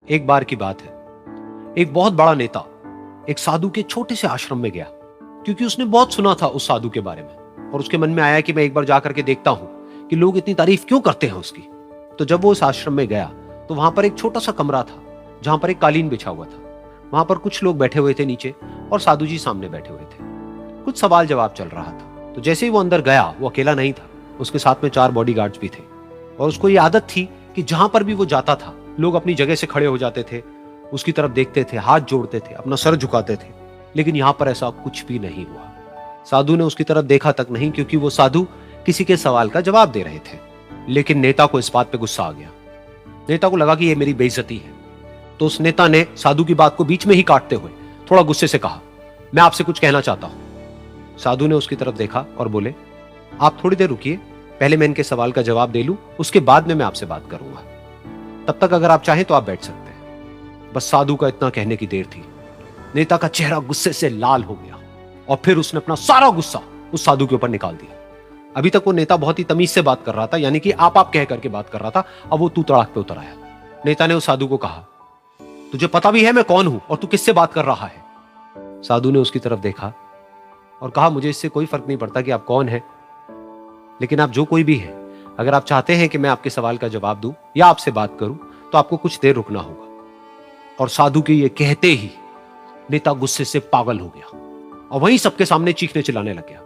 एक बार की बात है, एक बहुत बड़ा नेता एक साधु के छोटे से आश्रम में गया, क्योंकि उसने बहुत सुना था उस साधु के बारे में और उसके मन में आया कि मैं एक बार जाकर के देखता हूं कि लोग इतनी तारीफ क्यों करते हैं उसकी। तो जब वो उस आश्रम में गया तो वहां पर एक छोटा सा कमरा था जहां पर एक कालीन बिछा हुआ था। वहां पर कुछ लोग बैठे हुए थे नीचे और साधु जी सामने बैठे हुए थे। कुछ सवाल जवाब चल रहा था। तो जैसे ही वो अंदर गया, वो अकेला नहीं था, उसके साथ में 4 बॉडीगार्ड्स भी थे और उसको ये आदत थी कि जहां पर भी वो जाता था लोग अपनी जगह से खड़े हो जाते थे, उसकी तरफ देखते थे, हाथ जोड़ते थे, अपना सर झुकाते थे। लेकिन यहां पर ऐसा कुछ भी नहीं हुआ। साधु ने उसकी तरफ देखा तक नहीं, क्योंकि वो साधु किसी के सवाल का जवाब दे रहे थे। लेकिन नेता को इस बात पे गुस्सा आ गया। नेता को लगा कि ये मेरी बेइज्जती है। तो उस नेता ने साधु की बात को बीच में ही काटते हुए थोड़ा गुस्से से कहा, मैं आपसे कुछ कहना चाहता हूं। साधु ने उसकी तरफ देखा और बोले, आप थोड़ी देर रुकिए, पहले मैं इनके सवाल का जवाब दे लूं, उसके बाद में मैं आपसे बात करूंगा। तब तक अगर आप चाहें तो आप बैठ सकते हैं। बस साधु का इतना कहने की देर थी। नेता का चेहरा गुस्से से लाल हो गया और फिर उसने अपना सारा गुस्सा उस साधु के ऊपर निकाल दिया। अभी तक वो नेता बहुत ही तमीज से बात कर रहा था, यानी कि आप कह करके बात कर रहा था। अब वो तू तड़ाक पे उतर आया। नेता ने उस साधु को कहा, तुझे पता भी है मैं कौन हूं और तू किससे बात कर रहा है? साधु ने उसकी तरफ देखा और कहा, मुझे इससे कोई फर्क नहीं पड़ता कि आप कौन हैं, लेकिन आप जो कोई भी हैं, अगर आप चाहते हैं कि मैं आपके सवाल का जवाब दूं या आपसे बात करूं तो आपको कुछ देर रुकना होगा। और साधु के ये कहते ही नेता गुस्से से पागल हो गया और वहीं सबके सामने चीखने चिल्लाने लग गया,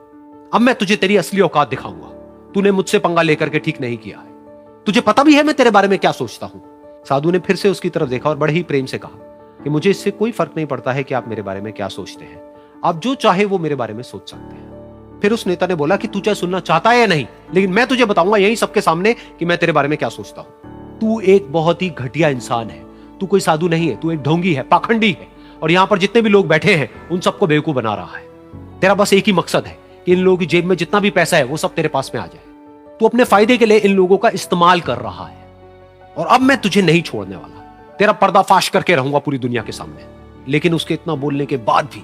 अब मैं तुझे तेरी असली औकात दिखाऊंगा। तूने मुझसे पंगा लेकर के ठीक नहीं किया है। तुझे पता भी है मैं तेरे बारे में क्या सोचता हूं। साधु ने फिर से उसकी तरफ देखा और बड़े ही प्रेम से कहा कि मुझे इससे कोई फर्क नहीं पड़ता है कि आप मेरे बारे में क्या सोचते हैं। आप जो चाहे वो मेरे बारे में सोच सकते हैं। फिर उस नेता ने बोला कि तू चाहे सुनना चाहता है या नहीं, लेकिन मैं तुझे बताऊंगा यही सबके सामने कि मैं तेरे बारे में क्या सोचता हूं। तू एक बहुत ही घटिया इंसान है। तू कोई साधु नहीं है, तू एक ढोंगी है, पाखंडी है और यहां पर जितने भी लोग बैठे हैं उन सबको बेवकूफ बना रहा है। तेरा बस एक ही मकसद है कि इन लोगों की जेब में जितना भी पैसा है वो सब तेरे पास में आ जाए। तू अपने फायदे के लिए इन लोगों का इस्तेमाल कर रहा है और अब मैं तुझे नहीं छोड़ने वाला। तेरा पर्दाफाश करके रहूंगा पूरी दुनिया के सामने। लेकिन उसके इतना बोलने के बाद भी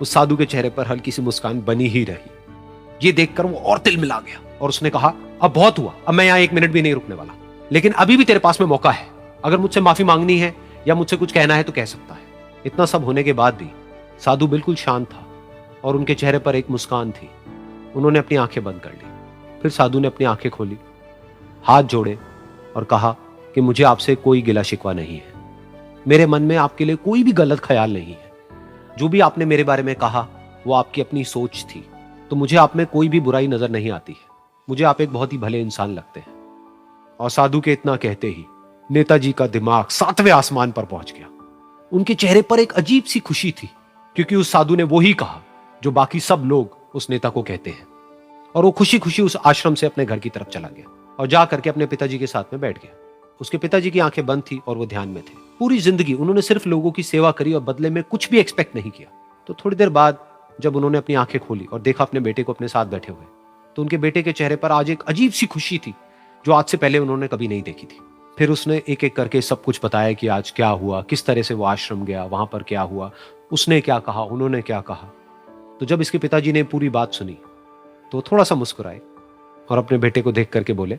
उस साधु के चेहरे पर हल्की सी मुस्कान बनी ही रही। ये देखकर वो और तिल मिला गया और उसने कहा, अब बहुत हुआ, अब मैं यहां 1 मिनट भी नहीं रुकने वाला। लेकिन अभी भी तेरे पास में मौका है। अगर मुझसे माफी मांगनी है या मुझसे कुछ कहना है तो कह सकता है। इतना सब होने के बाद भी साधु बिल्कुल शांत था और उनके चेहरे पर एक मुस्कान थी। उन्होंने अपनी आंखें बंद कर ली। फिर साधु ने अपनी आंखें खोली, हाथ जोड़े और कहा कि मुझे आपसे कोई गिला शिकवा नहीं है। मेरे मन में आपके लिए कोई भी गलत ख्याल नहीं है। जो भी आपने मेरे बारे में कहा वो आपकी अपनी सोच थी। तो मुझे आप में कोई भी बुराई नजर नहीं आती है। मुझे आप एक बहुत ही भले इंसान लगते हैं। और साधु के इतना कहते ही नेताजी का दिमाग 7वें आसमान पर पहुंच गया। उनके चेहरे पर एक अजीब सी खुशी थी, क्योंकि उस साधु ने वो ही कहा जो बाकी सब लोग उस नेता को कहते हैं। और वो खुशी खुशी उस आश्रम से अपने घर की तरफ चला गया और जा करके अपने पिताजी के साथ में बैठ गया। उसके पिताजी की आंखें बंद थी और वो ध्यान में थे। पूरी जिंदगी उन्होंने सिर्फ लोगों की सेवा करी और बदले में कुछ भी एक्सपेक्ट नहीं किया। तो थोड़ी देर बाद जब उन्होंने अपनी आंखें खोली और देखा अपने बेटे को अपने साथ बैठे हुए, तो उनके बेटे के चेहरे पर आज एक अजीब सी खुशी थी जो आज से पहले उन्होंने कभी नहीं देखी थी। फिर उसने एक एक करके सब कुछ बताया कि आज क्या हुआ, किस तरह से वो आश्रम गया, वहां पर क्या हुआ, उसने क्या कहा, उन्होंने क्या कहा। तो जब इसके पिताजी ने पूरी बात सुनी तो थोड़ा सा मुस्कुराए और अपने बेटे को देख करके बोले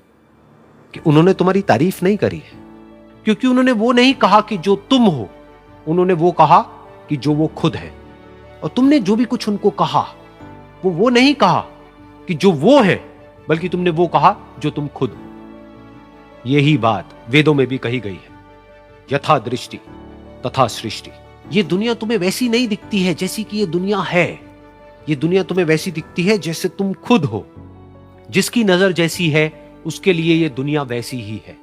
कि उन्होंने तुम्हारी तारीफ नहीं करी है, क्योंकि उन्होंने वो नहीं कहा कि जो तुम हो, उन्होंने वो कहा कि जो वो खुद है। और तुमने जो भी कुछ उनको कहा वो नहीं कहा कि जो वो है, बल्कि तुमने वो कहा जो तुम खुद हो। यही बात वेदों में भी कही गई है, यथा दृष्टि तथा सृष्टि। ये दुनिया तुम्हें वैसी नहीं दिखती है जैसी कि ये दुनिया है। ये दुनिया तुम्हें वैसी दिखती है जैसे तुम खुद हो। जिसकी नजर जैसी है उसके लिए ये दुनिया वैसी ही है।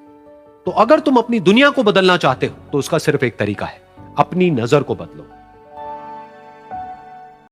तो अगर तुम अपनी दुनिया को बदलना चाहते हो तो उसका सिर्फ एक तरीका है, अपनी नजर को बदलो।